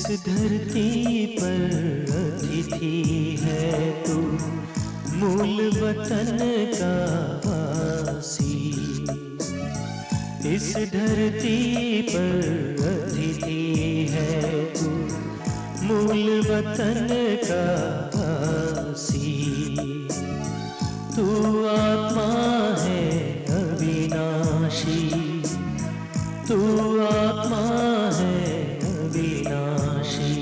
धरती पर अतिथि है तू, मूल वतन का वासी। इस धरती पर अतिथि है तू, मूल वतन का वासी। तू आत्मा है अविनाशी, तू आत्मा है अविनाशी।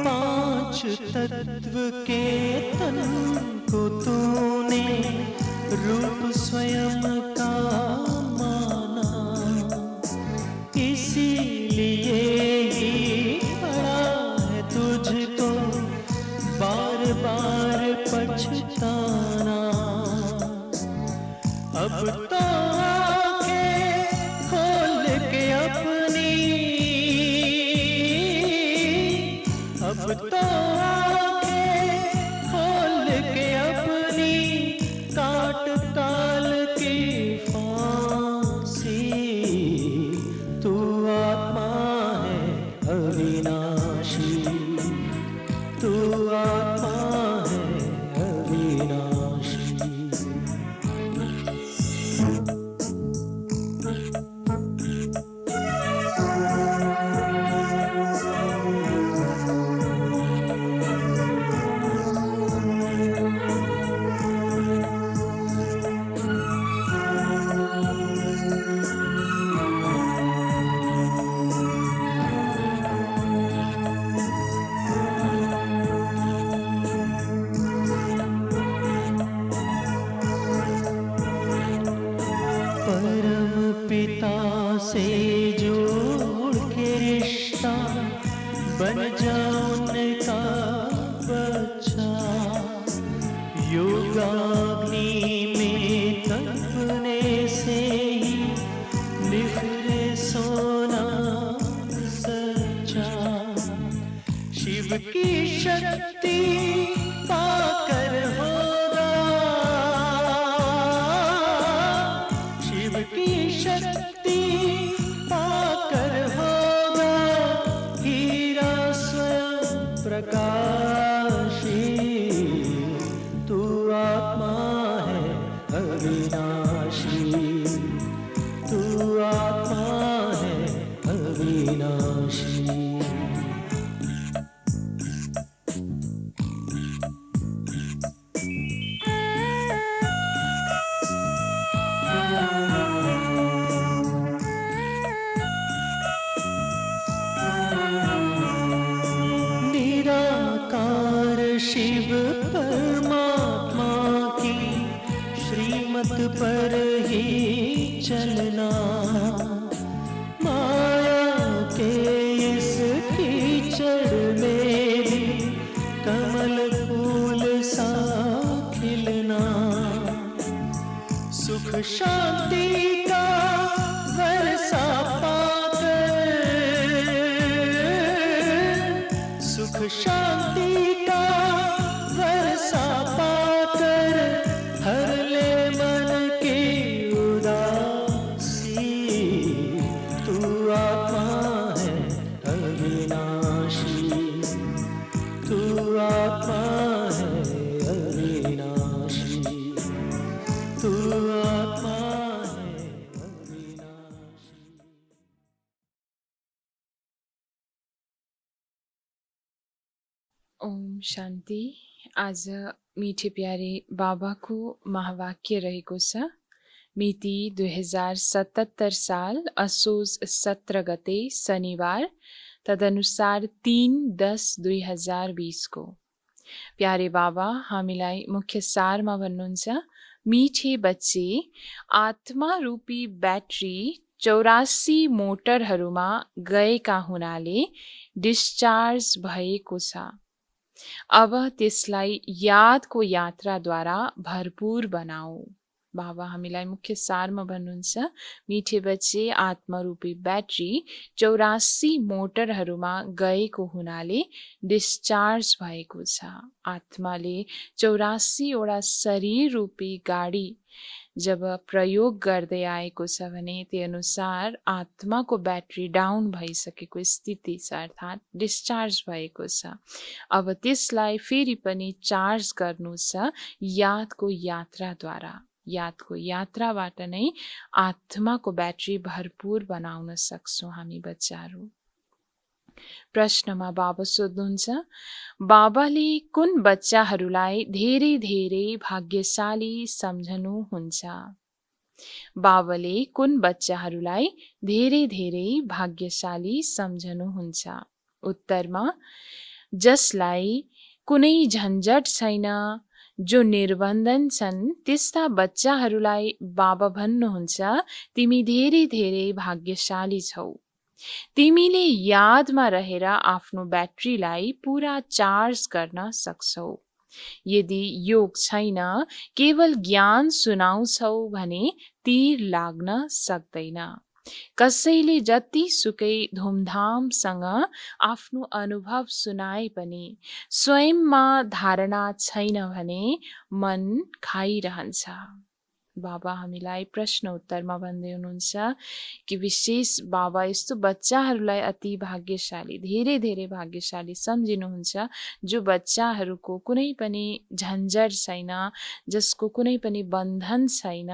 पांच तत्व के तन को तूने रूप स्वयं का माना, इसीलिए ही पड़ा है तुझको बार बार पछताना। अब तो आंखें खोल के अपनी, अब तो आंखें खोल के अपनी, काट काल की फांसी। तू आत्मा है अविनाशी, तू आत्मा है अविनाशी। परम पिता से जोड़ के रिश्ता, बन जा उनका बच्चा। योगाग्नि में तपने से ही निखरे सोना सच्चा। शिव की शक्ति पाकर होगा, शिव की शक्ति पाकर होगा हीरा स्वयं प्रकाशी। तू आत्मा है अविनाशी, तू आत्मा है अविनाशी। निराकार शिव परमात्मा की श्रीमत पर ही चलना। माया के इस कीचड़ में भी कमल फूल सा खिलना। सुख शांति का वर्षा पाकर, सुख शांति का वर्षा पाकर हर ले मन की उदासी। तू आत्मा है अविनाशी, तू आत्मा है अविनाशी, तू आत्मा है अविनाशी। ओम शान्ति। आज मीठे प्यारे बाबाको महावाक्य रहेको छ। मिति 2077 साल असोज 17 गते शनिबार, तदनुसार 3/10/2020 को। प्यारे बाबा हामीलाई मुख्य सारमा भन्नुहुन्छ, मीठे बच्चे, आत्मा रूपी ब्याट्री 84 मोटरहरूमा गएका हुनाले डिस्चार्ज भएको छ। अब त्यसलाई यादको यात्राद्वारा भरपूर बनाऊ। बाबा हामीलाई मुख्य सारमा भन्नुहुन्छ, मिठे बच्चे आत्मरूपी ब्याट्री 84 मोटरहरूमा गएको हुनाले डिस्चार्ज भएको छ। आत्माले 84वटा शरीर रूपी गाडी जब प्रयोग गर्दै आएको छ भने त्यही अनुसार आत्माको ब्याट्री डाउन भइसकेको स्थिति छ, अर्थात् डिस्चार्ज भएको छ। अब त्यसलाई फेरि पनि चार्ज गर्नु छ यादको यात्राद्वारा। यादको यात्राबाट नै आत्माको ब्याट्री भरपूर बनाउन सक्छौँ हामी बच्चाहरू। प्रश्नमा बाबा सोध्नुहुन्छ, बाबाले कुन बच्चाहरूलाई धेरै धेरै भाग्यशाली सम्झनुहुन्छ? बाबाले कुन बच्चाहरूलाई धेरै धेरै भाग्यशाली सम्झनुहुन्छ? उत्तरमा, जसलाई कुनै झन्झट छैन, जो निर्बन्धन छन्, त्यस्ता बच्चाहरूलाई बाबा भन्नुहुन्छ, तिमी धेरै धेरै भाग्यशाली छौ। तिमीले यादमा रहेर आफ्नो ब्याट्रीलाई पुरा चार्ज गर्न सक्छौ। यदि योग छैन, केवल ज्ञान सुनाउँछौ भने तीर लाग्न सक्दैन। कसैले जतिसुकै धुमधामसँग आफ्नो अनुभव सुनाए पनि स्वयंमा धारणा छैन भने मन खाइरहन्छ। बाबा हामीलाई प्रश्न उत्तरमा भन्दै हुनुहुन्छ कि विशेष बाबा यस्तो बच्चाहरूलाई अति भाग्यशाली, धेरै धेरै भाग्यशाली सम्झिनुहुन्छ, जो बच्चाहरूको कुनै पनि झन्झट छैन, जसको कुनै पनि बन्धन छैन,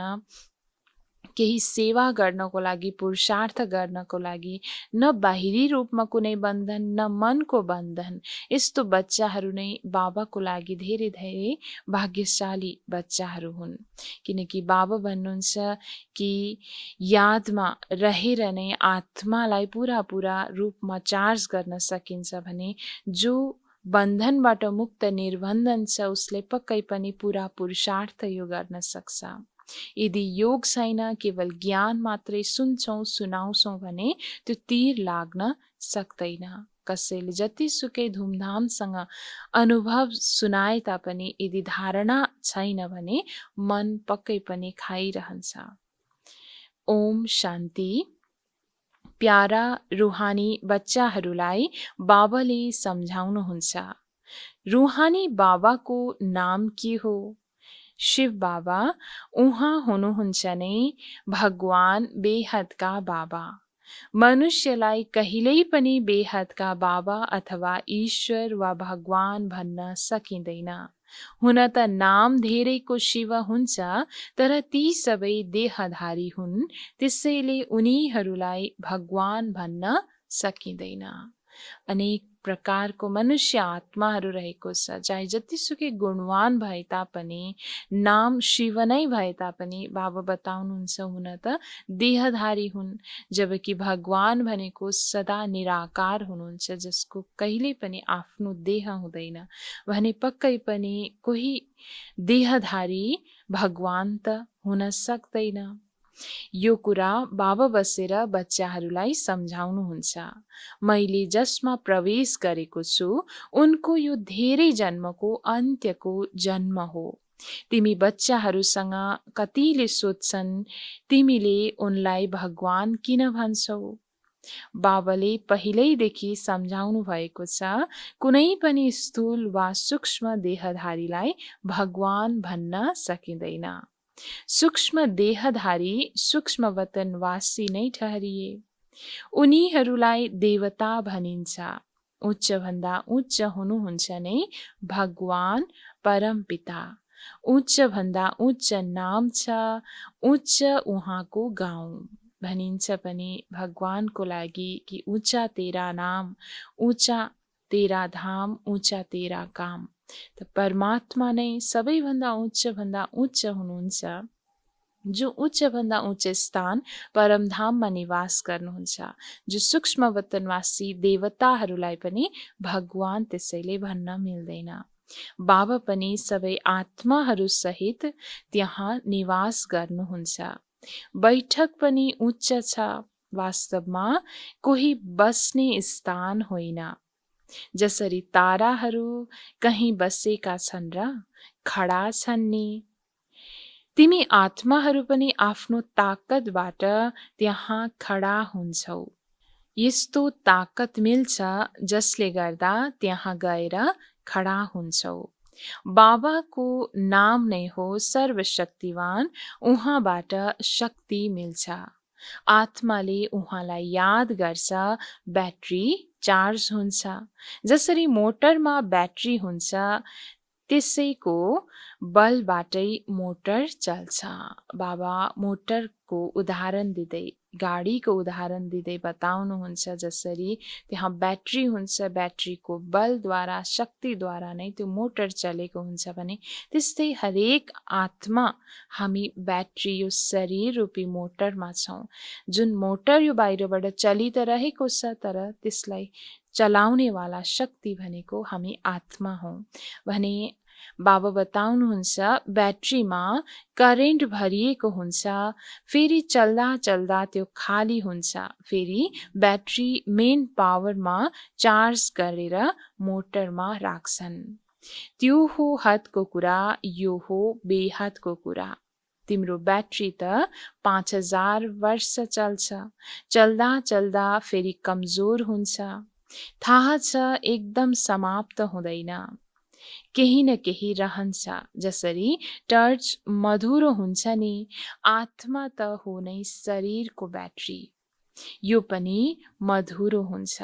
केही सेवा गर्नको लागि, पुरुषार्थ गर्नको लागि न बाहिरी रूपमा कुनै बन्धन, न मनको बन्धन। यस्तो बच्चाहरू नै बाबाको लागि धेरै धेरै भाग्यशाली बच्चाहरू हुन्। किनकि बाबा भन्नुहुन्छ कि यादमा रहेर नै आत्मालाई पुरा पुरा रूपमा चार्ज गर्न सकिन्छ भने जो बन्धनबाट मुक्त निर्बन्धन छ उसले पक्कै पनि पुरा पुरुषार्थ यो गर्न सक्छ। यदि योग छैन, केवल ज्ञान मात्रै सुन्छौँ, सुनाउँछौँ भने त्यो तीर लाग्न सक्दैन। कसैले जतिसुकै धुमधामसँग अनुभव सुनाए तापनि यदि धारणा छैन भने मन पक्कै पनि खाइरहन्छ। ओम शान्ति। प्यारा रुहानी बच्चाहरूलाई बाबाले सम्झाउनुहुन्छ। रुहानी बाबाको नाम के हो? शिव बाबा। उहाँ हुनुहुन्छ नै भगवान बेहदका बाबा। मनुष्यलाई कहिल्यै पनि बेहदका बाबा अथवा ईश्वर वा भगवान भन्न सकिँदैन। हुन त नाम धेरैको शिव हुन्छ, तर ती सबै देहधारी हुन्, त्यसैले उनीहरूलाई भगवान भन्न सकिँदैन। अनेक प्रकारको मनुष्य आत्माहरू रहेको छ, चाहे जतिसुकै गुणवान भए तापनि, नाम शिव नै भए तापनि बाबा बताउनुहुन्छ हुन त देहधारी हुन्, जबकि भगवान भनेको सदा निराकार हुनुहुन्छ, जसको कहिले पनि आफ्नो देह हुँदैन। भने पक्कै पनि कोही देहधारी भगवान त हुन सक्दैन। यो कुरा बाबा बसेर बच्चाहरूलाई सम्झाउनुहुन्छ। मैले जसमा प्रवेश गरेको छु उनको यो धेरै जन्मको अन्त्यको जन्म हो। तिमी बच्चाहरूसँग कतिले सोध्छन्, तिमीले उनलाई भगवान किन भन्छौ? बाबाले पहिल्यैदेखि सम्झाउनु भएको छ, कुनै पनि स्थूल वा सूक्ष्म देहधारीलाई भगवान भन्न सकिँदैन। सूक्ष्म देहधारी सूक्ष्म वतनवासी नै ठहरिए। उनीहरूलाई देवता भनिन्छ। उच्च भन्दा उच्च हुनुहुन्छ नै भगवान परमपिता। उच्च भन्दा उच्च नाम छ, उच्च उहाँको गाउँ। भनिन्छ पनि भगवानको लागि कि ऊंचा तेरा नाम, ऊंचा तेरा धाम, ऊंचा तेरा काम। त परमात्मा नै सबैभन्दा उच्च हुनुहुन्छ, जो उच्च भन्दा उच्च स्थान परमधाममा निवास गर्नुहुन्छ, जो सूक्ष्म वतनवासी देवताहरूलाई पनि भगवान त्यसैले भन्न मिल्दैन। बाबा पनि सबै आत्माहरू सहित त्यहाँ निवास गर्नुहुन्छ। बैठक पनि उच्च छ, वास्तवमा कोही बस्ने स्थान होइन। जसरी ताराहरू कहीँ बसेका छन् र खडा छन् नि, तिमी आत्माहरू पनि आफ्नो ताकतबाट त्यहाँ खडा हुन्छौ। यस्तो ताकत मिल्छ जसले गर्दा त्यहाँ गएर खडा हुन्छौ। बाबाको नाम नै हो सर्वशक्तिवान, उहाँबाट शक्ति मिल्छ। आत्माले उहाँलाई याद गर्छ, ब्याट्री चार्ज हुन्छ। जसरी मोटरमा ब्याट्री हुन्छ त्यसैको बलबाटै मोटर चल्छ। बाबा मोटरको उदाहरण दिँदै, गाडीको उदाहरण दिँदै बताउनुहुन्छ जसरी त्यहाँ ब्याट्री हुन्छ, ब्याट्रीको बलद्वारा, शक्तिद्वारा नै त्यो मोटर चलेको हुन्छ भने त्यस्तै हरेक आत्मा हामी ब्याट्री यो शरीर रूपी मोटरमा छौँ। जुन मोटर यो बाहिरबाट चलि त रहेको छ तर त्यसलाई चलाउनेवाला शक्ति भनेको हामी आत्मा हौँ भने बाबा बताउनुहुन्छ ब्याट्रीमा करेन्ट भरिएको हुन्छ, फेरि चल्दा चल्दा त्यो खाली हुन्छ, फेरि ब्याट्री मेन पावरमा चार्ज गरेर मोटरमा राख्छन्। त्यो हो हदको कुरा, यो हो बेहदको कुरा। तिम्रो ब्याट्री त 5000 वर्ष चल्छ, चल्दा चल्दा फेरि कमजोर हुन्छ। थाहा छ एकदम समाप्त हुँदैन, केही न केही रहन्छ। जसरी टर्च मधुरो हुन्छ नि, आत्मा त हो नै शरीरको ब्याट्री, यो पनि मधुरो हुन्छ।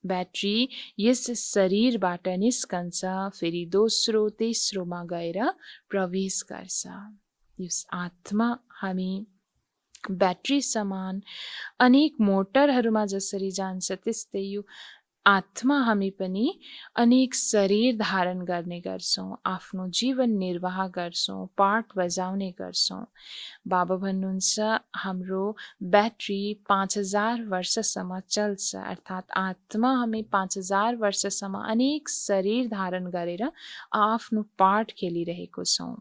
ब्याट्री यस शरीरबाट निस्कन्छ, फेरि दोस्रो तेस्रोमा गएर प्रवेश गर्छ। यस आत्मा हामी ब्याट्री समान अनेक मोटरहरूमा जसरी जान्छ त्यस्तै यो आत्मा हामी पनि अनेक शरीर धारण गर्ने गर्छौँ, आफ्नो जीवन निर्वाह गर्छौँ, पाठ बजाउने गर्छौँ। बाबा भन्नुहुन्छ हाम्रो ब्याट्री 5000 वर्षसम्म चल्छ, अर्थात् आत्मा हामी 5000 वर्षसम्म अनेक शरीर धारण गरेर आफ्नो पाठ खेलिरहेको छौँ।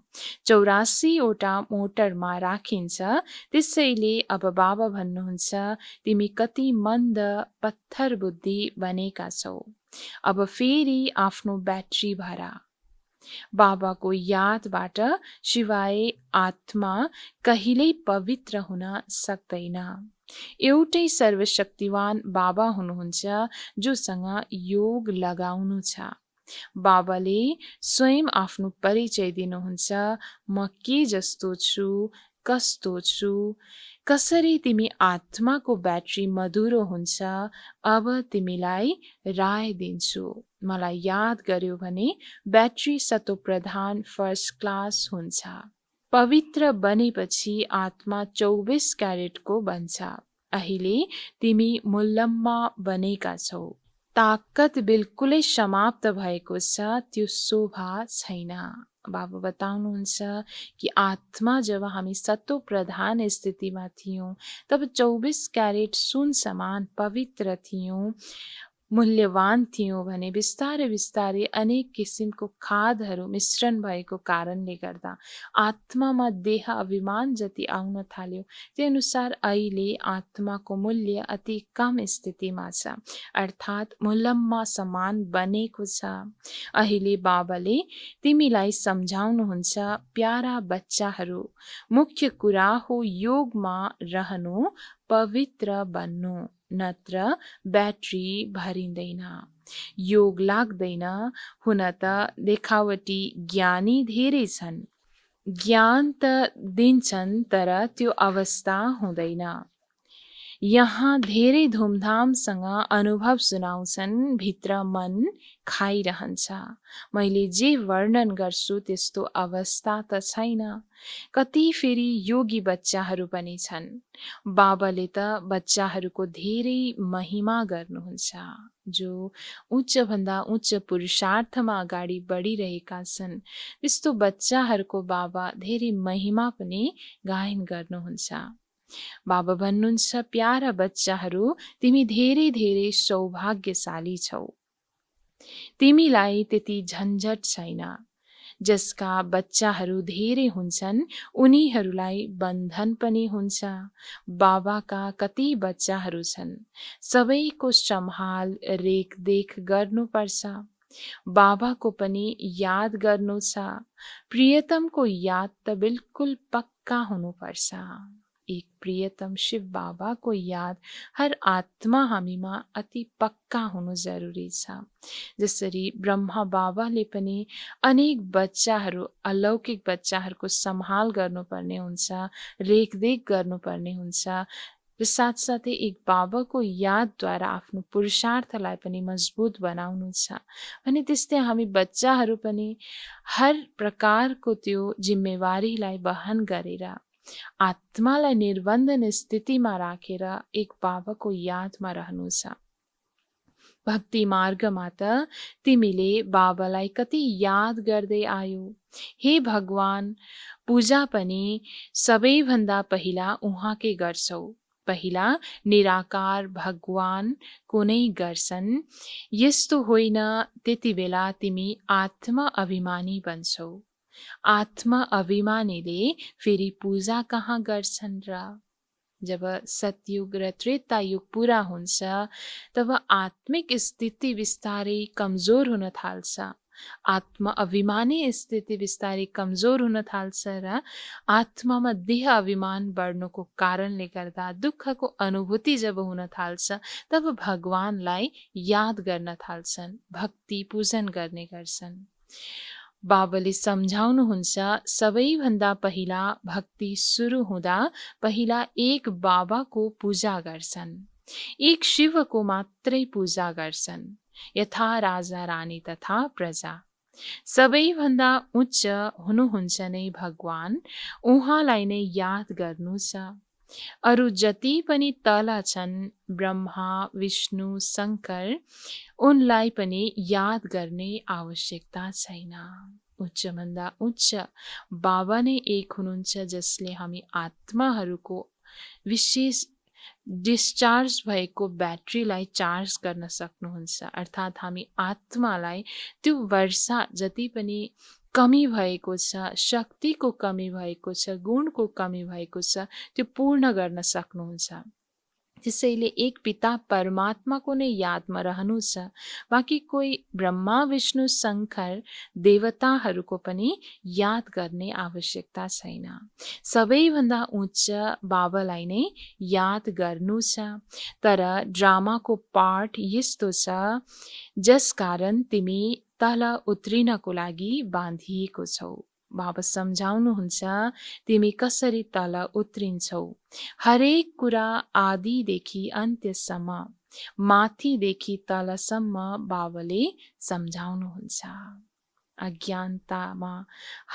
84वटा मोटरमा राखिन्छ। त्यसैले अब बाबा भन्नुहुन्छ तिमी कति मन्द पत्थर बुद्धि बनेका छौ, अब फेरि आफ्नो ब्याट्री भरा। बाबाको यादबाट सिवाय आत्मा कहिल्यै पवित्र हुन सक्दैन। एउटै सर्वशक्तिवान बाबा हुनुहुन्छ जोसँग योग लगाउनु छ। बाबाले स्वयं आफ्नो परिचय दिनुहुन्छ, म के जस्तो छु, कस्तो छु, कसरी तिमी आत्माको ब्याट्री मधुरो हुन्छ, अब तिमीलाई राय दिन्छु। मलाई याद गर्यो भने ब्याट्री सतोप्रधान फर्स्ट क्लास हुन्छ। पवित्र बनेपछि आत्मा 24 क्यारेटको बन्छ। अहिले तिमी मुल्लममा बनेका छौ। ताकत बिल्कुलै समाप्त भएको छ, त्यो शोभा छैन। बाबा बताउनुहुन्छ कि आत्मा जब हामी सतो प्रधान स्थितिमा थियौँ तब 24 क्यारेट सुन समान पवित्र थियौँ, मूल्यवान थियौँ भने बिस्तारै बिस्तारै अनेक किसिमको खादहरू मिश्रण भएको कारणले गर्दा आत्मामा देह अभिमान जति आउन थाल्यो, त्यही अनुसार अहिले आत्माको मूल्य अति कम स्थितिमा छ, अर्थात् मुल्लममा समान बनेको छ। अहिले बाबाले तिमीलाई सम्झाउनुहुन्छ, प्यारा बच्चाहरू, मुख्य कुरा हो योगमा रहनु, पवित्र बन्नु, नत्र ब्याट्री भरिँदैन, योग लाग्दैन। हुन त देखावटी ज्ञानी धेरै छन्, ज्ञान त दिन्छन् तर त्यो अवस्था हुँदैन। यहाँ धेरै धुमधामसँग अनुभव सुनाउँछन्, भित्र मन खाइरहन्छ। मैले जे वर्णन गर्छु त्यस्तो अवस्था त छैन। कति फेरि योगी बच्चाहरू पनि छन्। बाबाले त बच्चाहरूको धेरै महिमा गर्नुहुन्छ, जो उच्चभन्दा उच्च पुरुषार्थमा अगाडि बढिरहेका छन्। त्यस्तो बच्चाहरूको बाबा धेरै महिमा पनि गायन गर्नुहुन्छ। बाबा भन्नुहुन्छ, प्यारा बच्चाहरू, तिमी धेरै धेरै सौभाग्यशाली छौ। तिमीलाई त्यति झन्झट छैन। जसका बच्चाहरू धेरै हुन्छन् उनीहरूलाई बन्धन पनि हुन्छ। बाबाका कति बच्चाहरू छन्, सबैको सम्हाल रेखदेख गर्नुपर्छ। बाबाको पनि याद गर्नु छ। प्रियतमको याद त बिल्कुल पक्का हुनुपर्छ। एक प्रियतम शिव बाबाको याद हर आत्मा हामीमा अति पक्का हुनु जरुरी छ। जसरी ब्रह्मा बाबाले पनि अनेक बच्चाहरू, अलौकिक बच्चाहरूको सम्हाल गर्नुपर्ने हुन्छ, रेखदेख गर्नुपर्ने हुन्छ र साथसाथै एक बाबाको यादद्वारा आफ्नो पुरुषार्थलाई पनि मजबुत बनाउनु छ। अनि त्यस्तै हामी बच्चाहरू पनि हर प्रकारको त्यो जिम्मेवारीलाई वहन गरेर आत्मालाई निर्बन्धन स्थितिमा राखेर एक बाबाको यादमा रहनु छ। भक्ति मार्गमा त तिमीले बाबालाई कति याद गर्दै आयौ। हे भगवान, पूजा पनि सबैभन्दा पहिला उहाँकै गर्छौ। पहिला निराकार भगवानको नै गर्छन्। यस्तो होइन त्यति बेला तिमी आत्मा अभिमानी बन्छौ। आत्मा अभिमानीले फेरि पूजा कहाँ गर्छन् र? जब सतयुग र त्रेता युग पूरा हुन्छ तब आत्मिक स्थिति बिस्तारै कमजोर हुन थाल्छ। आत्मा अभिमानी स्थिति बिस्तारै कमजोर हुन थाल्छ र आत्मामा देह अभिमान बढ्नुको कारणले गर्दा दुःखको अनुभूति जब हुन थाल्छ तब भगवानलाई याद गर्न थाल्छन्, भक्ति पूजन गर्ने गर्छन्। बाबाले सम्झाउनुहुन्छ, सबैभन्दा पहिला भक्ति सुरु हुँदा पहिला एक बाबाको पूजा गर्छन्, एक शिवको मात्रै पूजा गर्छन्। यथा राजा रानी तथा प्रजा। सबैभन्दा उच्च हुनुहुन्छ नै भगवान, उहाँलाई नै याद गर्नु छ। अरु जति पनि तल छन्, ब्रह्मा, विष्णु, शङ्कर, उनलाई पनि याद गर्ने आवश्यकता छैन। उच्चभन्दा उच्च बाबा नै एक हुनुहुन्छ जसले हामी आत्माहरूको विशेष डिस्चार्ज भएको ब्याट्रीलाई चार्ज गर्न सक्नुहुन्छ। अर्थात् हामी आत्मालाई त्यो वर्षा जति पनि कमी भएको छ, शक्तिको कमी भएको छ, गुणको कमी भएको छ, त्यो पूर्ण गर्न सक्नुहुन्छ। त्यसैले एक पिता परमात्माको नै यादमा रहनु छ। बाँकी कोही ब्रह्मा, विष्णु, शङ्कर देवताहरूको पनि याद गर्ने आवश्यकता छैन। सबैभन्दा उच्च बाबालाई नै याद गर्नु छ। तर ड्रामाको पार्ट यस्तो छ जसकारण तिमी तल उत्रिनको लागि बाँधिएको छौ। बाबा सम्झाउनुहुन्छ, तिमी कसरी तल उत्रिन्छौ। हरेक कुरा आदिदेखि अन्त्यसम्म, माथिदेखि तलसम्म बाबाले सम्झाउनुहुन्छ। अज्ञानतामा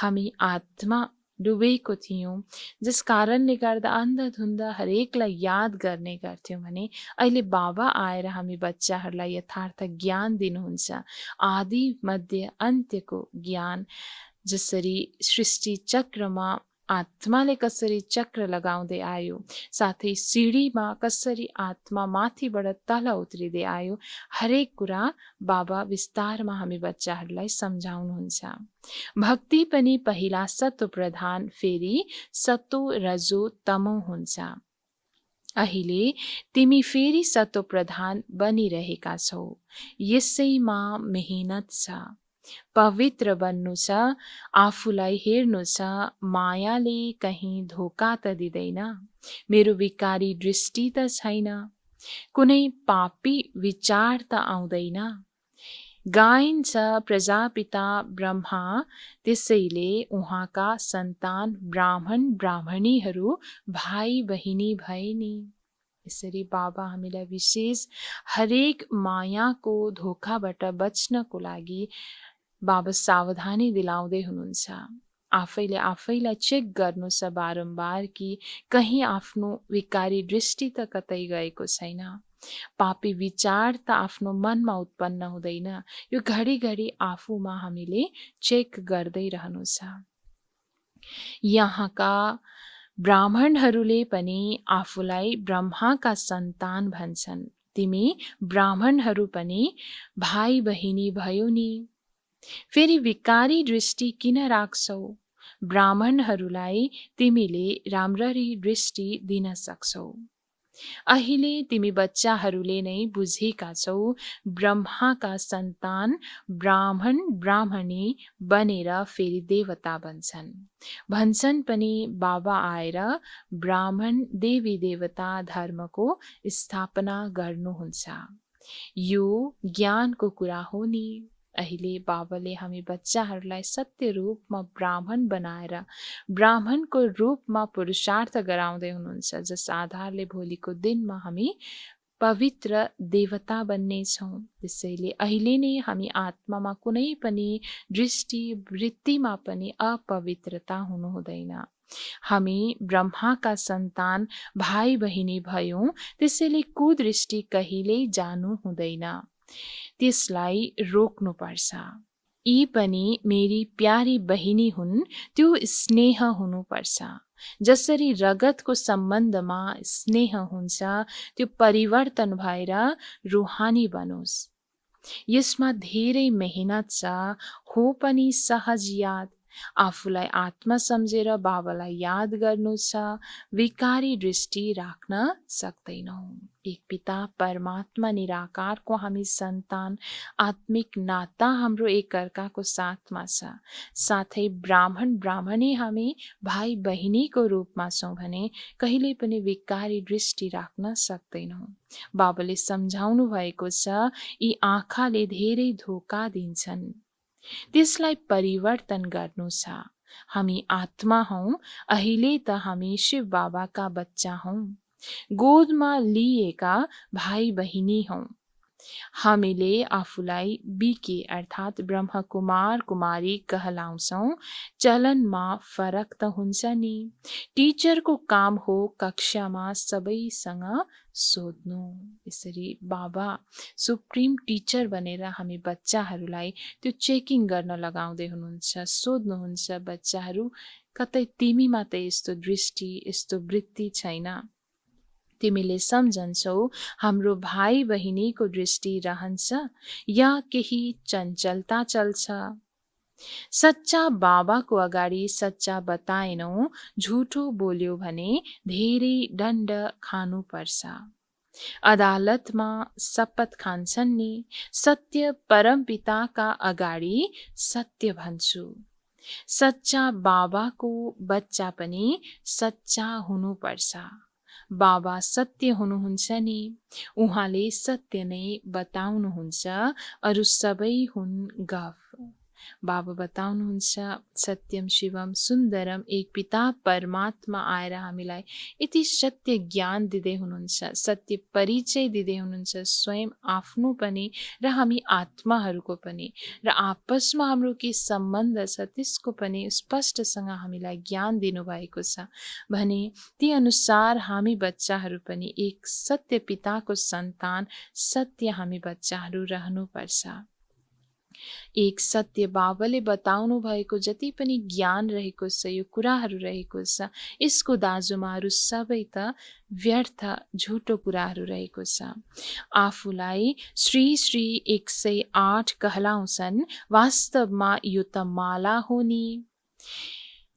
हामी आत्मा डुबेको थियौँ, जस कारणले गर्दा अन्धधुन्ध हरेकलाई याद गर्ने गर्थ्यौँ भने अहिले बाबा आएर हामी बच्चाहरूलाई यथार्थ ज्ञान दिनुहुन्छ। आदि मध्य अन्त्यको ज्ञान। जसरी सृष्टि चक्रमा आत्माले कसरी चक्र लगाउँदै आयो, साथै सिडीमा कसरी आत्मा माथिबाट तल उत्रिँदै आयो, हरेक कुरा बाबा विस्तारमा हामी बच्चाहरूलाई सम्झाउनुहुन्छ। भक्ति पनि पहिला सतो प्रधान, फेरि सतो रजो तमो हुन्छ। अहिले तिमी फेरि सतो प्रधान बनिरहेका छौ। यसैमा मेहनत छ। पवित्र बन्नु छ, आफूलाई हेर्नु छ। मायाले कहीँ धोका त दिँदैन। मेरो विकारी दृष्टि त छैन। कुनै पापी विचार त आउँदैन। गाइन्छ प्रजापिता ब्रह्मा, त्यसैले उहाँका सन्तान ब्राह्मण ब्राह्मणीहरू भाइ बहिनी भए नि। यसरी बाबा हामीलाई विशेष हरेक मायाको धोकाबाट बच्नको लागि बाबा सावधानी दिलाउँदै हुनुहुन्छ। आफैले आफैलाई चेक गर्नु छ बारम्बार कि कहीँ आफ्नो विकारी दृष्टि त कतै गएको छैन। पापी विचार त आफ्नो मनमा उत्पन्न हुँदैन। यो घडिघडी आफूमा हामीले चेक गर्दै रहनु छ। यहाँका ब्राह्मणहरूले पनि आफूलाई ब्रह्माका सन्तान भन्छन्। तिमी ब्राह्मणहरू पनि भाइ बहिनी भयो नि। फेरि विकारी दृष्टि किन राख्छौ? ब्राह्मणहरूलाई तिमीले राम्ररी दृष्टि दिन सक्छौ। अहिले तिमी बच्चाहरूले नै बुझेका छौ, ब्रह्माका सन्तान ब्राह्मण ब्राह्मणी बनेर फेरि देवता बन्छन्। भन्छन् पनि बाबा आएर ब्राह्मण देवी देवता धर्मको स्थापना गर्नुहुन्छ। यो ज्ञानको कुरा हो नि। अहिले बाबाले हामी बच्चाहरूलाई सत्य रूपमा ब्राह्मण बनाएर ब्राह्मणको रूपमा पुरुषार्थ गराउँदै हुनुहुन्छ, जस आधारले भोलिको दिनमा हामी पवित्र देवता बन्नेछौँ। त्यसैले अहिले नै हामी आत्मामा कुनै पनि दृष्टि वृत्तिमा पनि अपवित्रता हुनु हुँदैन। हामी ब्रह्माका सन्तान भाइ बहिनी भयौँ, त्यसैले कुदृष्टि कहिल्यै जानु हुँदैन, त्यसलाई रोक्नुपर्छ। यी पनि मेरी प्यारी बहिनी हुन्, त्यो स्नेह हुनुपर्छ। जसरी रगतको सम्बन्धमा स्नेह हुन्छ, त्यो परिवर्तन भएर रुहानी बनोस्। यसमा धेरै मेहनत छ, हो पनि सहज याद। आफूलाई आत्मा सम्झेर बाबालाई याद गर्नु छ, विकारी दृष्टि राख्न सक्दैनौँ। एक पिता परमात्मा निराकारको हामी सन्तान, आत्मिक नाता हाम्रो एकअर्काको साथमा छ। साथै ब्राह्मण ब्राह्मणी हामी भाइ बहिनीको रूपमा छौँ भने कहिले पनि विकारी दृष्टि राख्न सक्दैनौँ। बाबाले सम्झाउनु भएको छ, यी आँखाले धेरै धोका दिन्छन्, त्यसलाई परिवर्तन गर्नु छ। हामी आत्मा हौँ, अहिले त हामी शिव बाबाका बच्चा हौँ, गोदमा लिएका भाइ बहिनी हौँ। हामीले आफूलाई बीके अर्थात् ब्रह्म कुमार कुमारी कहलाउँछौँ। चलनमा फरक त हुन्छ नि। टिचरको काम हो कक्षामा सबैसँग सोध्नु। यसरी बाबा सुप्रिम टिचर बनेर हामी बच्चाहरूलाई त्यो चेकिङ गर्न लगाउँदै हुनुहुन्छ, सोध्नुहुन्छ, बच्चाहरू कतै तिमीमा त यस्तो दृष्टि यस्तो वृत्ति छैन, तिमीले सम्झन्छौ हाम्रो भाइ बहिनीको दृष्टि रहन्छ या केही चञ्चलता चल्छ। सच्चा बाबाको अगाडि सच्चा बताएनौ, झुठो बोल्यो भने धेरै दण्ड खानुपर्छ। अदालतमा शपथ खान्छन् नि, सत्य परमपिताका अगाडि सत्य भन्छु। सच्चा बाबाको बच्चा पनि सच्चा हुनुपर्छ। बाबा सत्य हुनुहुन्छ नि, उहाँले सत्य नै बताउनुहुन्छ, अरू सबै हुन् गफ। बाबा बताउनुहुन्छ, सत्यम शिवम सुन्दरम, एक पिता परमात्मा आएर हामीलाई यति सत्य ज्ञान दिँदै हुनुहुन्छ, सत्य परिचय दिँदै हुनुहुन्छ, स्वयं आफ्नो पनि र हामी आत्माहरूको पनि, र आपसमा हाम्रो के सम्बन्ध छ त्यसको पनि स्पष्टसँग हामीलाई ज्ञान दिनुभएको छ भने ती अनुसार हामी बच्चाहरू पनि एक सत्य पिताको सन्तान, सत्य हामी बच्चाहरू रहनुपर्छ। एक सत्य बाबाले बताउनु भएको जति पनि ज्ञान रहेको छ, यो कुराहरू रहेको छ, यसको दाजुमा अरू सबै त व्यर्थ झुटो कुराहरू रहेको छ। आफूलाई श्री श्री 108 कहलाउँछन्, वास्तवमा यो त माला हो नि,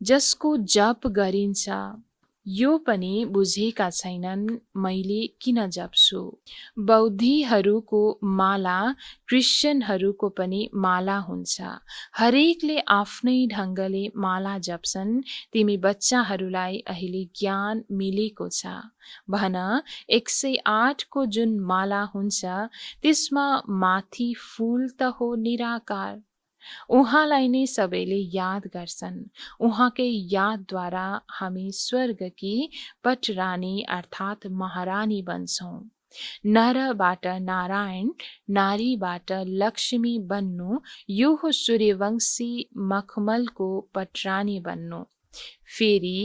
जसको जप गरिन्छ। यो पनि बुझेका छैनन् मैले किन जप्छु। बौद्धीहरूको माला क्रिश्चियनहरूको पनि माला हुन्छ। हरेकले आफ्नै ढङ्गले माला जप्छन्। तिमी बच्चाहरूलाई अहिले ज्ञान मिलेको छ भन, 108 को जुन माला हुन्छ त्यसमा माथि फूल त हो निराकार, उहाँलाई नै सबैले याद गर्छन्। उहाँकै यादद्वारा हामी स्वर्गकी पटरानी अर्थात् महारानी बन्छौँ। नरबाट नारायण, नारीबाट लक्ष्मी बन्नु, यो हो सूर्यवंशी मखमलको पटरानी बन्नु, फेरि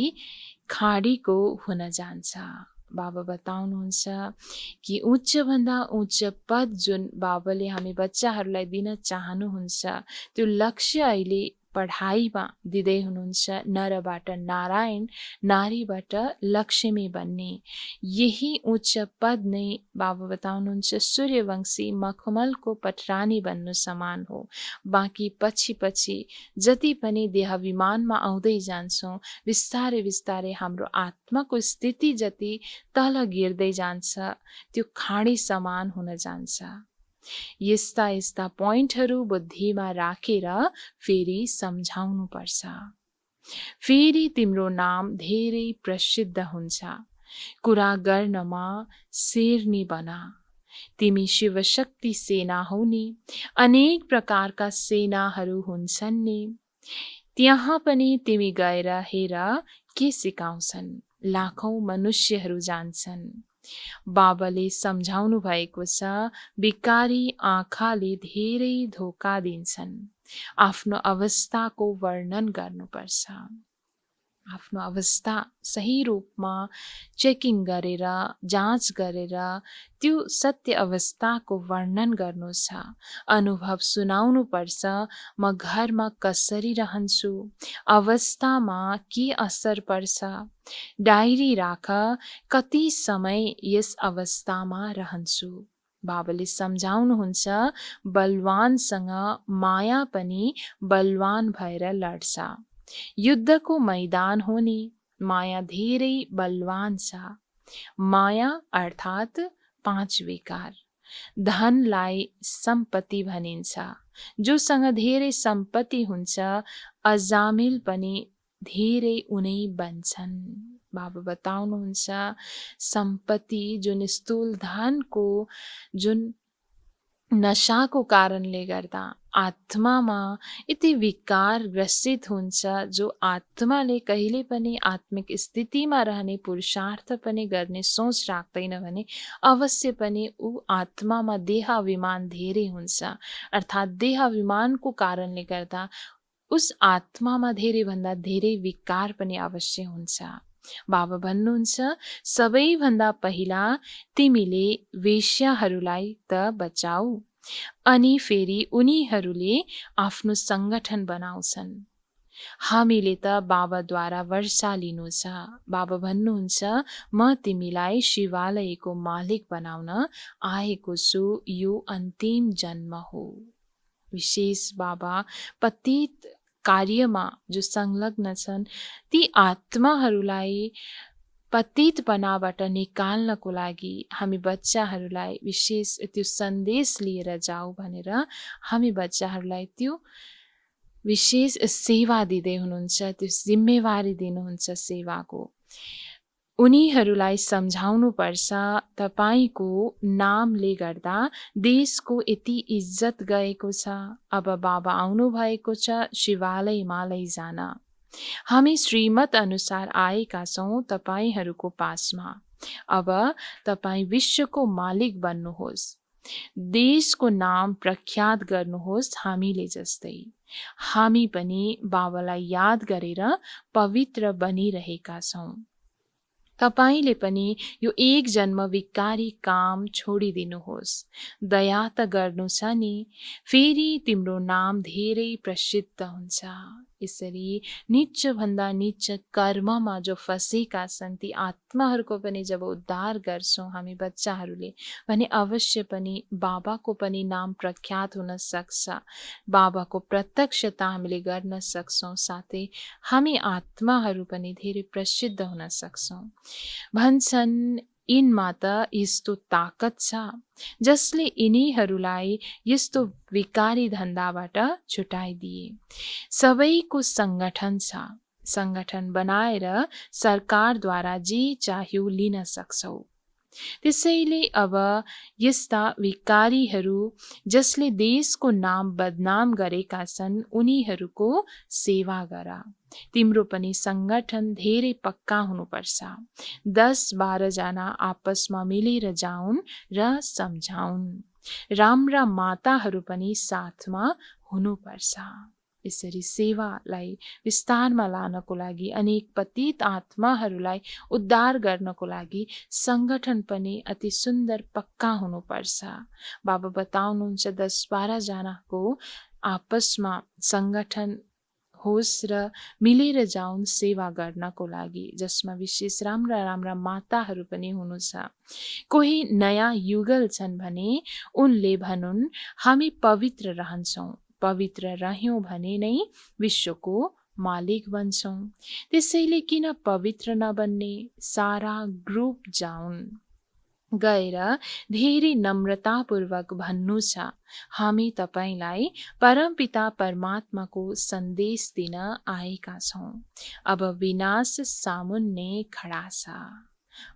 खाडीको हुन जान्छ। बाबा बताउनुहुन्छ कि उच्चभन्दा उच्च पद जुन बाबाले हामी बच्चाहरूलाई दिन चाहनुहुन्छ, त्यो लक्ष्य अहिले पढाइमा दिँदै हुनुहुन्छ नरबाट नारायण, नारीबाट लक्ष्मी बन्ने। यही उच्च पद नै बाबा बताउनुहुन्छ सूर्यवंशी मखमलको पटरानी बन्नु समान हो। बाँकी पछि पछि जति पनि देहाभिमानमा आउँदै जान्छौँ, बिस्तारै बिस्तारै हाम्रो आत्माको स्थिति जति तल गिर्दै जान्छ, त्यो खाडी समान हुन जान्छ। यस्ता यस्ता पोइन्टहरू बुद्धिमा राखेर फेरि सम्झाउनु पर्छ। फेरि तिम्रो नाम धेरै प्रसिद्ध हुन्छ। कुरा गर्नमा शेरनी बना। तिमी शिवशक्ति सेना हौ नि। अनेक प्रकारका सेनाहरू हुन्छन् नि। त्यहाँ पनि तिमी गएर हेर के सिकाउँछन्। लाखौं मनुष्यहरू जान्छन्। बाबाले सम्झाउनु भएको छ, बिकारी आँखाले धेरै धोका दिन्छन्। आफ्नो अवस्थाको वर्णन गर्नुपर्छ। आफ्नो अवस्था सही रूपमा चेकिङ गरेर, जाँच गरेर त्यो सत्य अवस्थाको वर्णन गर्नु छ। अनुभव सुनाउनु पर्छ, म घरमा कसरी रहन्छु, अवस्थामा के असर पर्छ। डायरी राख, कति समय यस अवस्थामा रहन्छु। बाबाले सम्झाउनुहुन्छ, बलवानसँग माया पनि बलवान भएर लड्छ। युद्धको मैदान हो नि, माया धेरै बलवान छ। माया अर्थात् 5 विकार। धनलाई सम्पत्ति भनिन्छ। जोसँग धेरै सम्पत्ति हुन्छ, अजामिल पनि धेरै उनै बन्छन्। बाबा बताउनुहुन्छ, सम्पत्ति जुन स्थूल धनको जुन नशाको कारणले गर्दा आत्मामा यति विकार ग्रसित हुन्छ, जो आत्माले कहिले पनि आत्मिक स्थितिमा रहने पुरुषार्थ पनि गर्ने सोच राख्दैन भने अवश्य पनि ऊ आत्मामा देहाभिमान धेरै हुन्छ। अर्थात् देहाभिमानको कारणले गर्दा उस आत्मामा धेरैभन्दा धेरै विकार पनि अवश्य हुन्छ। बाबा भन्नुहुन्छ, सबैभन्दा पहिला तिमीले वेश्याहरूलाई त बचाऊ, अनि फेरि उनीहरूले आफ्नो सङ्गठन बनाउँछन्। हामीले त बाबाद्वारा वर्षा लिनु छ। बाबा भन्नुहुन्छ, म तिमीलाई शिवालयको मालिक बनाउन आएको छु, यो अन्तिम जन्म हो। विशेष बाबा पतित कार्यमा जो संलग्न छन्, ती आत्माहरूलाई पतितपनाबाट निकाल्नको लागि हामी बच्चाहरूलाई विशेष त्यो सन्देश लिएर जाऊ भनेर हामी बच्चाहरूलाई त्यो विशेष सेवा दिँदै हुनुहुन्छ, त्यो जिम्मेवारी दिनुहुन्छ सेवाको। उनीहरूलाई सम्झाउनु पर्छ, तपाईको नामले गर्दा देशको यति इज्जत गएको छ। अब बाबा आउनु भएको छ शिवालयमा लैजान। हामी श्रीमत अनुसार आएका छौँ तपाईहरूको पासमा। अब तपाईँ विश्वको मालिक बन्नुहोस्, देशको नाम प्रख्यात गर्नुहोस्। हामीले जस्तै हामी पनि बाबालाई याद गरेर पवित्र बनिरहेका छौँ। तपाईले पनि यो एक जन्म विकारी काम छोडिदिनुहोस्। दया त गर्नु छ नि, फेरि तिम्रो नाम धेरै प्रसिद्ध हुन्छ। यसरी निच भन्दा निच कर्ममा जो फसेका छन्, ती आत्माहरूको पनि जब उद्धार गर्छौँ हामी बच्चाहरूले भने अवश्य पनि बाबाको पनि नाम प्रख्यात हुन सक्छ। बाबाको प्रत्यक्षता हामीले गर्न सक्छौँ, साथै हामी आत्माहरू पनि धेरै प्रसिद्ध हुन सक्छौँ। भन्छन्, यिनमा त यस्तो ताकत छ जसले यिनीहरूलाई यस्तो विकारी धन्दाबाट छुटाइदिए। सबैको सङ्गठन छ। सङ्गठन बनाएर सरकारद्वारा जे चाह्यो लिन सक्छौ। त्यसैले अब यस्ता विकारीहरू जसले देशको नाम बदनाम गरेका छन्, उनीहरूको सेवा गर। तिम्रो पनि सङ्गठन धेरै पक्का हुनुपर्छ। 10-12 जना आपसमा मिलेर जाउन् र सम्झाउन्। राम्रा माताहरू पनि साथमा हुनुपर्छ। यसरी सेवालाई विस्तारमा लानको लागि, अनेक पतित आत्माहरूलाई उद्धार गर्नको लागि सङ्गठन पनि अति सुन्दर पक्का हुनुपर्छ। बाबा बताउनुहुन्छ 10-12 जनाको आपसमा सङ्गठन होस् र मिलेर जाउन् सेवा गर्नको लागि, जसमा विशेष राम्रा राम्रा माताहरू पनि हुनु छ। कोही नयाँ युगल छन् भने उनले भनुन् हामी पवित्र रहन्छौँ, पवित्र रह्यौँ भने नै विश्वको मालिक बन्छौँ। त्यसैले किन पवित्र नबन्ने? सारा ग्रुप जाउन्, गएर धेरै नम्रतापूर्वक भन्नु छ, हामी तपाईलाई परमपिता परमात्माको सन्देश दिन आएका छौँ, अब विनाश सामुन्ने खडा छ।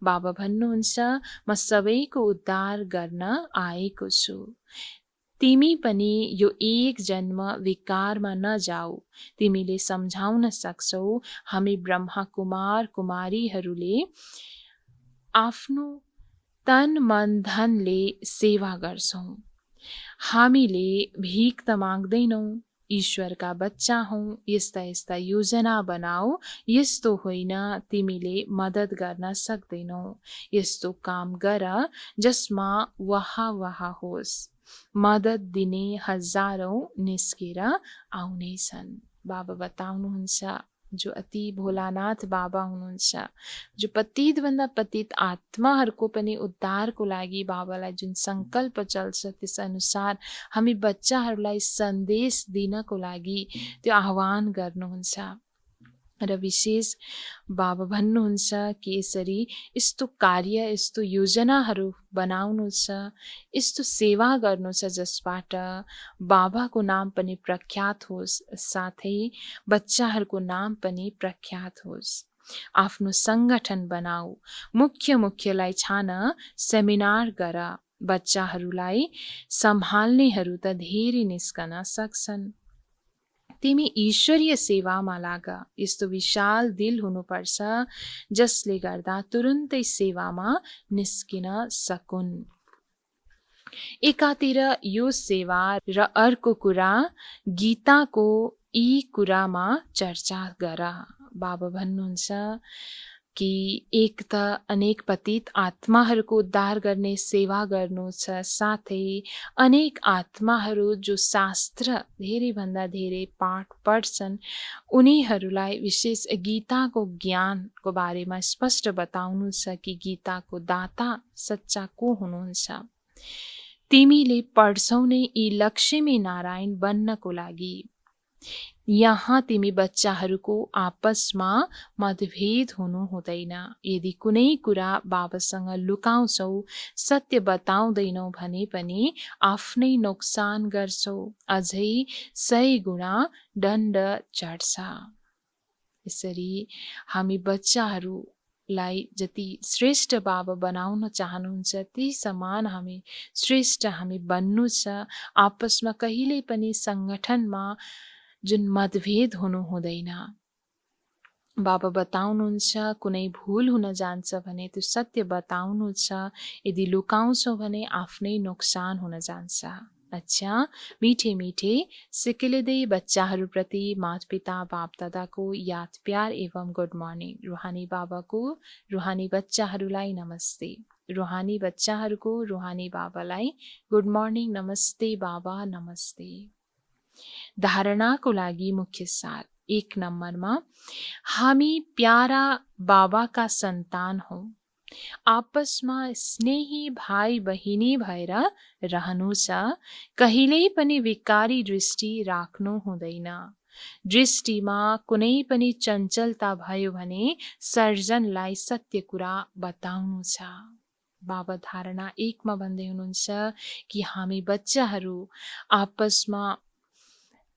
बाबा भन्नुहुन्छ, म सबैको उद्धार गर्न आएको छु। तिमी पनि यो एक जन्म विकारमा नजाऊ। तिमीले सम्झाउन सक्छौ, हामी ब्रह्मा कुमार कुमारीहरूले आफ्नो तन मन धनले सेवा गर्छौँ। हामीले भिख त माग्दैनौँ, ईश्वरका बच्चा हौँ। यस्ता यस्ता योजना बनाऊ, यस्तो होइन तिमीले मद्दत गर्न सक्दैनौ, यस्तो काम गर जसमा वाह वाह होस्। मद्दत दिने हजारौं निस्केर आउनेछन्। बाबा बताउनुहुन्छ, जो अति भोलानाथ बाबा हुनुहुन्छ, जो पतितभन्दा पतित आत्माहरूको पनि उद्धारको लागि बाबालाई जुन सङ्कल्प चल्छ, त्यस अनुसार हामी बच्चाहरूलाई सन्देश दिनको लागि त्यो आह्वान गर्नुहुन्छ। र विशेष बाबा भन्नुहुन्छ कि यसरी यस्तो कार्य, यस्तो योजनाहरू बनाउनु छ, यस्तो सेवा गर्नु छ जसबाट बाबाको नाम पनि प्रख्यात होस्, साथै बच्चाहरूको नाम पनि प्रख्यात होस्। आफ्नो सङ्गठन बनाऊ, मुख्यलाई छान, सेमिनार गर। बच्चाहरूलाई सम्हाल्नेहरू त धेरै निस्कन सक्छन्। तिमी ईश्वरीय सेवामा लाग। यस्तो विशाल दिल हुनुपर्छ जसले गर्दा तुरुन्तै सेवामा निस्किन सकुन्। एकातिर यो सेवा र अर्को कुरा गीताको यी कुरामा चर्चा गर। बाबा भन्नुहुन्छ कि एक त अनेक पतित आत्माहरूको उद्धार गर्ने सेवा गर्नु छ, साथै अनेक आत्माहरू जो शास्त्र धेरैभन्दा धेरै पाठ पढ्छन्, उनीहरूलाई विशेष गीताको ज्ञानको बारेमा स्पष्ट बताउनु छ कि गीताको दाता सच्चा को हुनुहुन्छ। तिमीले पढ्छौ नै यी लक्ष्मी नारायण बन्नको लागि। यहाँ तिमी बच्चाहरूको आपसमा मतभेद हुनु हुँदैन। यदि कुनै कुरा बाबासँग लुकाउँछौ, सत्य बताउँदैनौ भने पनि आफ्नै नोक्सान गर्छौ, अझै 100 गुणा दण्ड चढ्छ। यसरी हामी बच्चाहरूलाई जति श्रेष्ठ बाबा बनाउन चाहनुहुन्छ, त्यही समान हामी श्रेष्ठ हामी बन्नु छ। आपसमा कहिल्यै पनि सङ्गठनमा जुन मतभेद हुनु हुँदैन। बाबा बताउनुहुन्छ, कुनै भूल हुन जान्छ भने त्यो सत्य बताउनु छ, यदि लुकाउँछौ भने आफ्नै नोक्सान हुन जान्छ। अच्छा, मीठे मीठे सिकिलिँदै बच्चाहरूप्रति माता पिता बाप दादाको याद प्यार एवं गुड मर्निङ। रुहानी बाबाको रुहानी बच्चाहरूलाई नमस्ते। रुहानी बच्चाहरूको रुहानी बाबालाई गुड मर्निङ, नमस्ते बाबा, नमस्ते। धारणाको लागि मुख्य सार। 1 नम्बरमा, हामी प्यारा बाबाका सन्तान हौँ। आपसमा स्नेही भाइ बहिनी भएर रहनु छ। कहिल्यै पनि विकारी दृष्टि राख्नु हुँदैन। दृष्टिमा कुनै पनि चञ्चलता भयो भने सर्जनलाई सत्य कुरा बताउनु छ। बाबा धारणा 1 मा भन्दै हुनुहुन्छ कि हामी बच्चाहरू आपसमा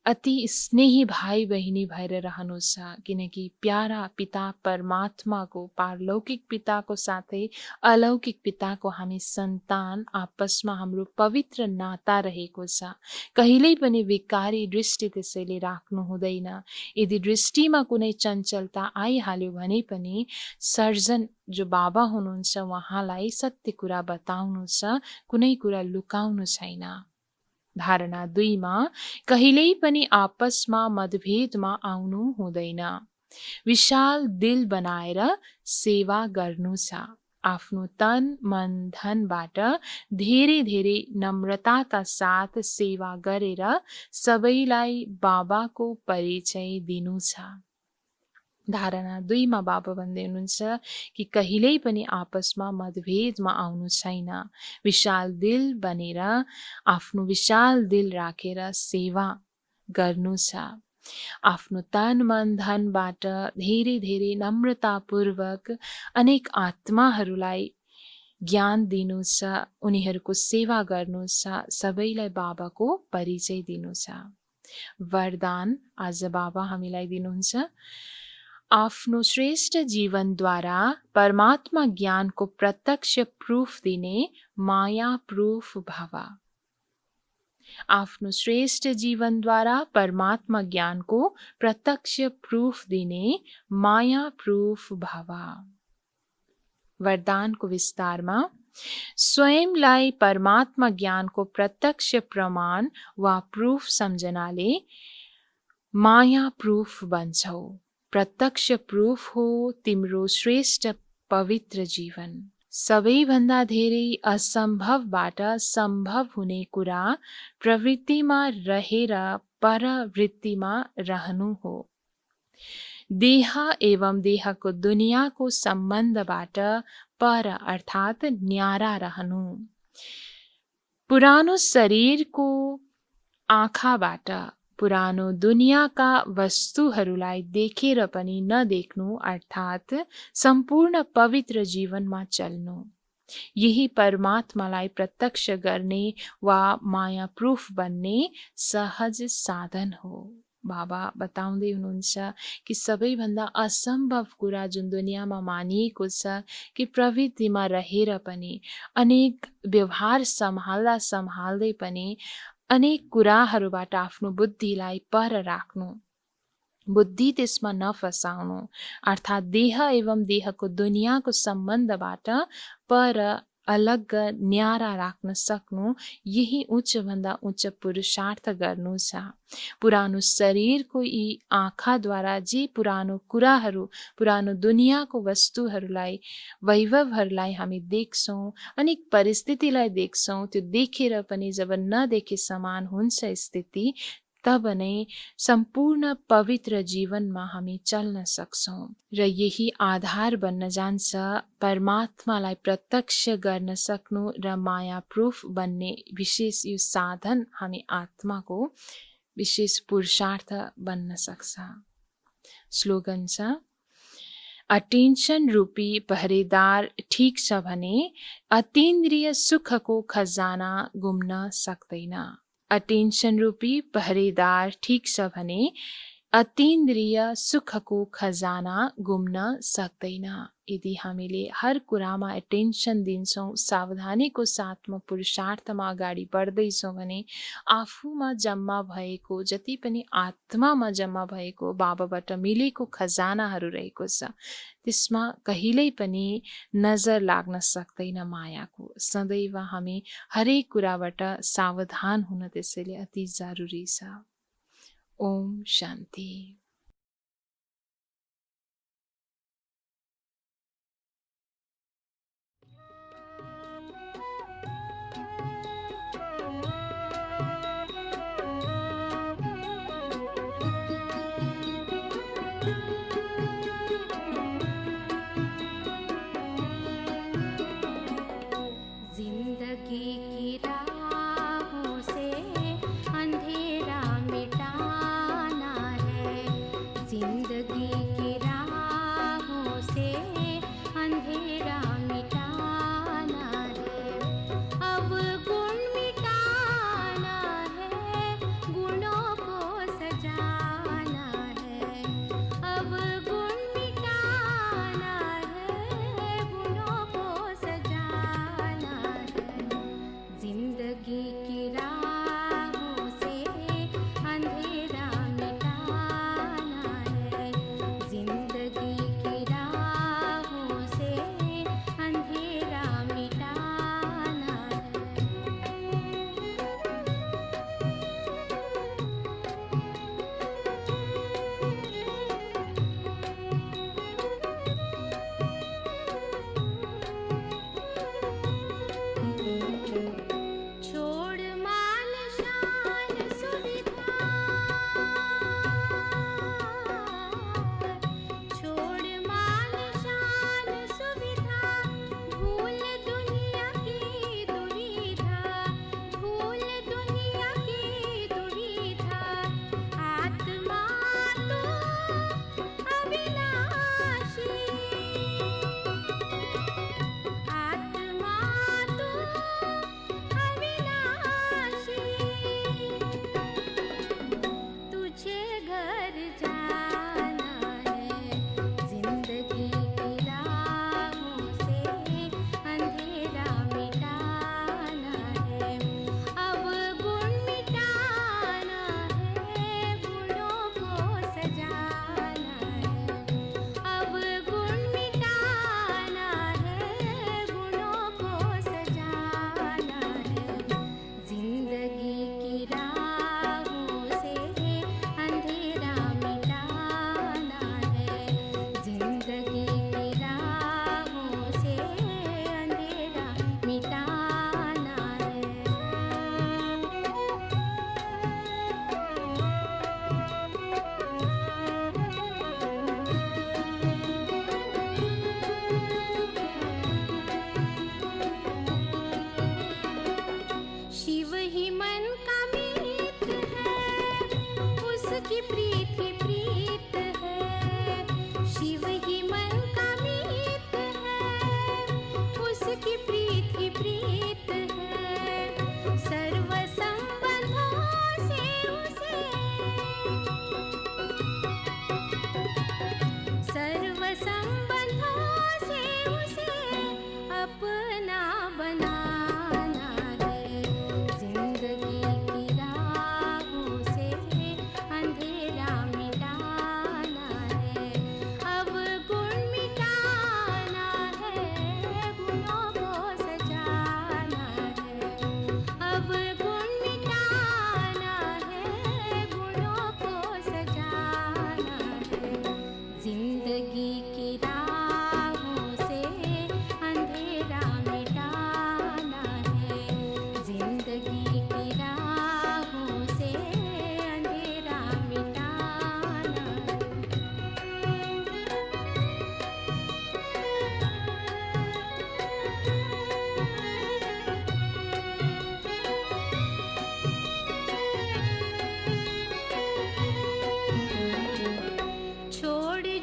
अति स्नेही भाइ बहिनी भएर रहनु छ, किनकि प्यारा पिता परमात्माको, पारलौकिक पिताको साथै अलौकिक पिताको हामी सन्तान आपसमा हाम्रो पवित्र नाता रहेको छ। कहिल्यै पनि विकारी दृष्टि त्यसैले राख्नु हुँदैन। यदि दृष्टिमा कुनै चञ्चलता आइहाल्यो भने पनि सर्जन जो बाबा हुनुहुन्छ उहाँलाई सत्य कुरा बताउनु छ, कुनै कुरा लुकाउनु छैन। धारणा 2 मा, कहिल्यै पनि आपसमा मतभेदमा आउनु हुँदैन। विशाल दिल बनाएर सेवा गर्नु छ। आफ्नो तन मन धनबाट धेरै धेरै नम्रताका साथ सेवा गरेर सबैलाई बाबाको परिचय दिनु छ। धारणा 2 मा बाबा भन्दै हुनुहुन्छ कि कहिल्यै पनि आपसमा मतभेदमा आउनु छैन। विशाल दिल बनेर आफ्नो विशाल दिल राखेर सेवा गर्नु छ। आफ्नो तन मन धनबाट धेरै धेरै नम्रतापूर्वक अनेक आत्माहरूलाई ज्ञान दिनु छ, उनीहरूको सेवा गर्नु छ, सबैलाई बाबाको परिचय दिनु छ। वरदान आज बाबा हामीलाई दिनुहुन्छ। आफ्नो श्रेष्ठ जीवनद्वारा परमात्मा ज्ञानको प्रत्यक्ष प्रूफ दिने माया प्रूफ भव। आफ्नो श्रेष्ठ जीवनद्वारा परमात्मा ज्ञानको प्रत्यक्ष प्रूफ दिने माया प्रूफ भव। वरदानको विस्तारमा स्वयंलाई परमात्मा ज्ञानको प्रत्यक्ष प्रमाण वा प्रूफ सम्झनाले माया प्रूफ बन्छौ। प्रत्यक्ष प्रूफ हो तिम्रो श्रेष्ठ पवित्र जीवन। सबैभन्दा धेरै असम्भवबाट सम्भव हुने कुरा प्रवृत्तिमा रहेर परवृत्तिमा रहनु हो। देह एवं देहको दुनियाँको सम्बन्धबाट पर अर्थात् न्यारा रहनु। पुरानो शरीरको आँखाबाट पुरानो दुनियाँका वस्तुहरूलाई देखेर पनि नदेख्नु अर्थात् सम्पूर्ण पवित्र जीवनमा चल्नु। यही परमात्मालाई प्रत्यक्ष गर्ने वा माया प्रूफ बन्ने सहज साधन हो। बाबा बताउँदै हुनुहुन्छ कि सबैभन्दा असम्भव कुरा जुन दुनियाँमा मानिएको छ कि प्रवृत्तिमा रहेर पनि अनेक व्यवहार सम्हाल्दै पनि अनेक कुराहरूबाट आफ्नो बुद्धिलाई पर राख्नु, बुद्धि त्यसमा नफसाउनु अर्थात् देह एवं देहको दुनियाँको सम्बन्धबाट पर अलग न्यारा राख्न सक्नु, यही उच्चभन्दा उच्च पुरुषार्थ गर्नु छ। पुरानो शरीरको यी आँखाद्वारा जे पुरानो कुराहरू, पुरानो दुनियाँको वस्तुहरूलाई, वैभवहरूलाई हामी देख्छौँ, अनेक परिस्थितिलाई देख्छौँ, त्यो देखेर पनि जब नदेखे समान हुन्छ स्थिति, तब नै सम्पूर्ण पवित्र जीवनमा हामी चल्न सक्छौँ र यही आधार बन्न जान्छ परमात्मालाई प्रत्यक्ष गर्न सक्नु र माया प्रूफ बन्ने विशेष यो साधन हामी आत्माको विशेष पुरुषार्थ बन्न सक्छ। स्लोगन छ, अटेन्सन रूपी पहरेदार ठीक छ भने अतीन्द्रिय सुखको खजाना गुम्न सक्दैन। अटेन्सन रूपी पहरेदार ठीक छ भने अतीन्द्रिय सुखको खजाना गुम्न सक्दैन। यदि हामीले हर कुरामा अटेन्सन दिन्छौँ, सावधानीको साथमा पुरुषार्थमा अगाडि बढ्दैछौँ भने आफूमा जम्मा भएको, जति पनि आत्मामा जम्मा भएको बाबाबाट मिलेको खजानाहरू रहेको छ, त्यसमा कहिल्यै पनि नजर लाग्न सक्दैन मायाको। सदैव हामी हरेक कुराबाट सावधान हुन त्यसैले अति जरुरी छ। ओम शान्ति। राहों से अंधेरा मिटाना है।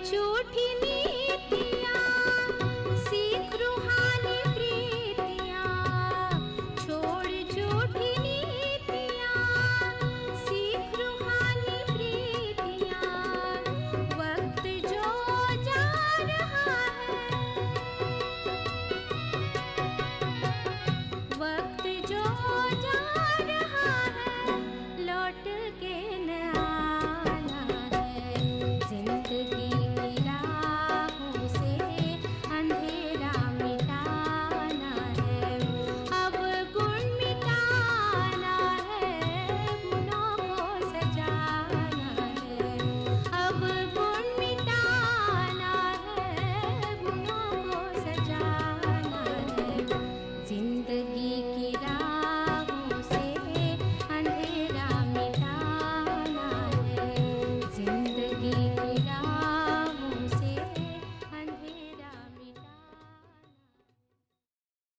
चोटी